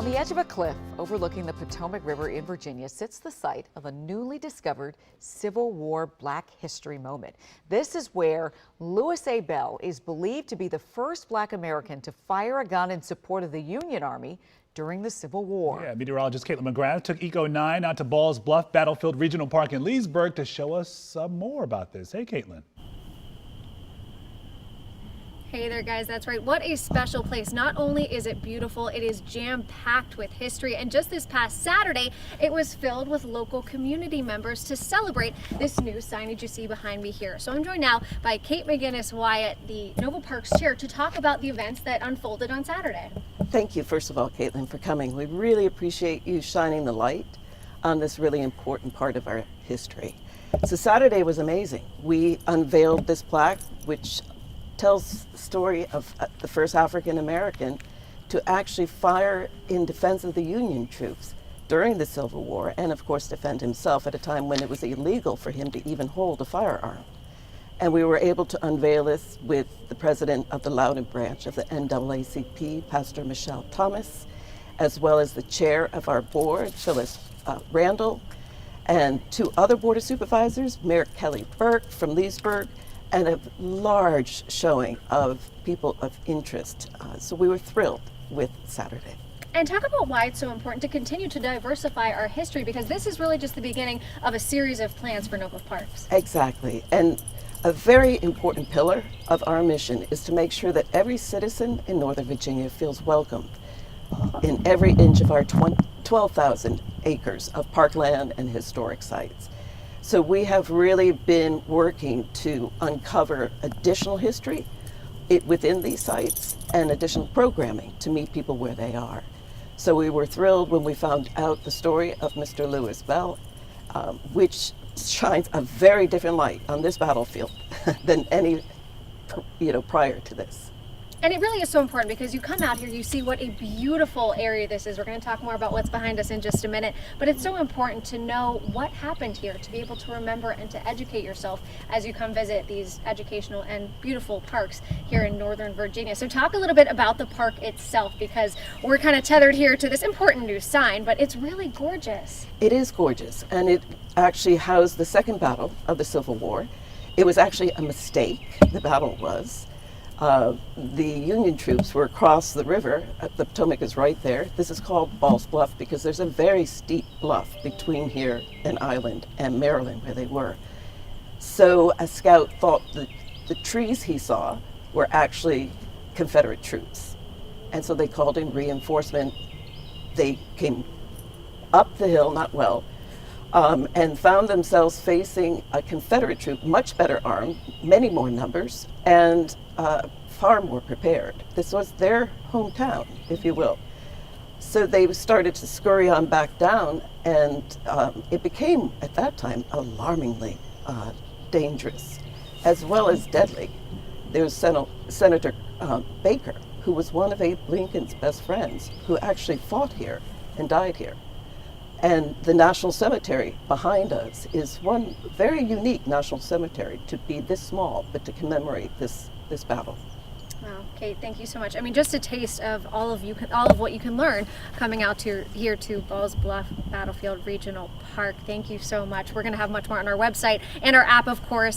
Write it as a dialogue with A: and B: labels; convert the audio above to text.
A: On the edge of a cliff overlooking the Potomac River in Virginia sits the site of a newly discovered Civil War Black history moment. This is where Lewis A. Bell is believed to be the first Black American to fire a gun in support of the Union Army during the Civil War.
B: Yeah, meteorologist Caitlin McGrath took Eco 9 out to Bluff Battlefield Regional Park in Leesburg to show us some more about this. Hey, Caitlin.
C: Hey there, guys. That's right. What a special place. Not only is it beautiful, it is jam-packed with history. And just this past Saturday, it was filled with local community members to celebrate this new signage you see behind me here. So I'm joined now by Kate McGinnis Wyatt, the Nova Parks chair, to talk about the events that unfolded on Saturday.
D: Thank you, first of all, Caitlin, for coming. We really appreciate you shining the light on this really important part of our history. So Saturday was amazing. We unveiled this plaque, which tells the story of the first African American to actually fire in defense of the Union troops during the Civil War, and of course defend himself at a time when it was illegal for him to even hold a firearm. And we were able to unveil this with the president of the Loudoun branch of the NAACP, Pastor Michelle Thomas, as well as the chair of our board, Phyllis Randall, and two other board of supervisors, Mayor Kelly Burke from Leesburg, and a large showing of people of interest. So we were thrilled with Saturday.
C: And talk about why it's so important to continue to diversify our history, because this is really just the beginning of a series of plans for Nova Parks.
D: Exactly. And a very important pillar of our mission is to make sure that every citizen in Northern Virginia feels welcomed in every inch of our 12,000 acres of parkland and historic sites. So we have really been working to uncover additional history within these sites and additional programming to meet people where they are. So we were thrilled when we found out the story of Mr. Lewis Bell, which shines a very different light on this battlefield than any, prior to this.
C: And it really is so important because you come out here, you see what a beautiful area this is. We're going to talk more about what's behind us in just a minute, but it's so important to know what happened here, to be able to remember and to educate yourself as you come visit these educational and beautiful parks here in Northern Virginia. So talk a little bit about the park itself, because we're kind of tethered here to this important new sign, but it's really gorgeous.
D: It is gorgeous, and it actually housed the second battle of the Civil War. It was actually a mistake, the battle was. The Union troops were across the river. The Potomac is right there. This is called Bluff because there's a very steep bluff between here and Island and Maryland where they were. So a scout thought that the trees he saw were actually Confederate troops. And so they called in reinforcement. They came up the hill, not well, and found themselves facing a Confederate troop, much better armed, many more numbers, and far more prepared. This was their hometown, if you will. So they started to scurry on back down, and it became, at that time, alarmingly dangerous, as well as deadly. There was Senator Baker, who was one of Abe Lincoln's best friends, who actually fought here and died here. And the National Cemetery behind us is one very unique national cemetery to be this small, but to commemorate this battle.
C: Wow, Kate, thank you so much. I mean, just a taste of all of what you can learn coming out here to Bluff Battlefield Regional Park. Thank you so much. We're going to have much more on our website and our app, of course.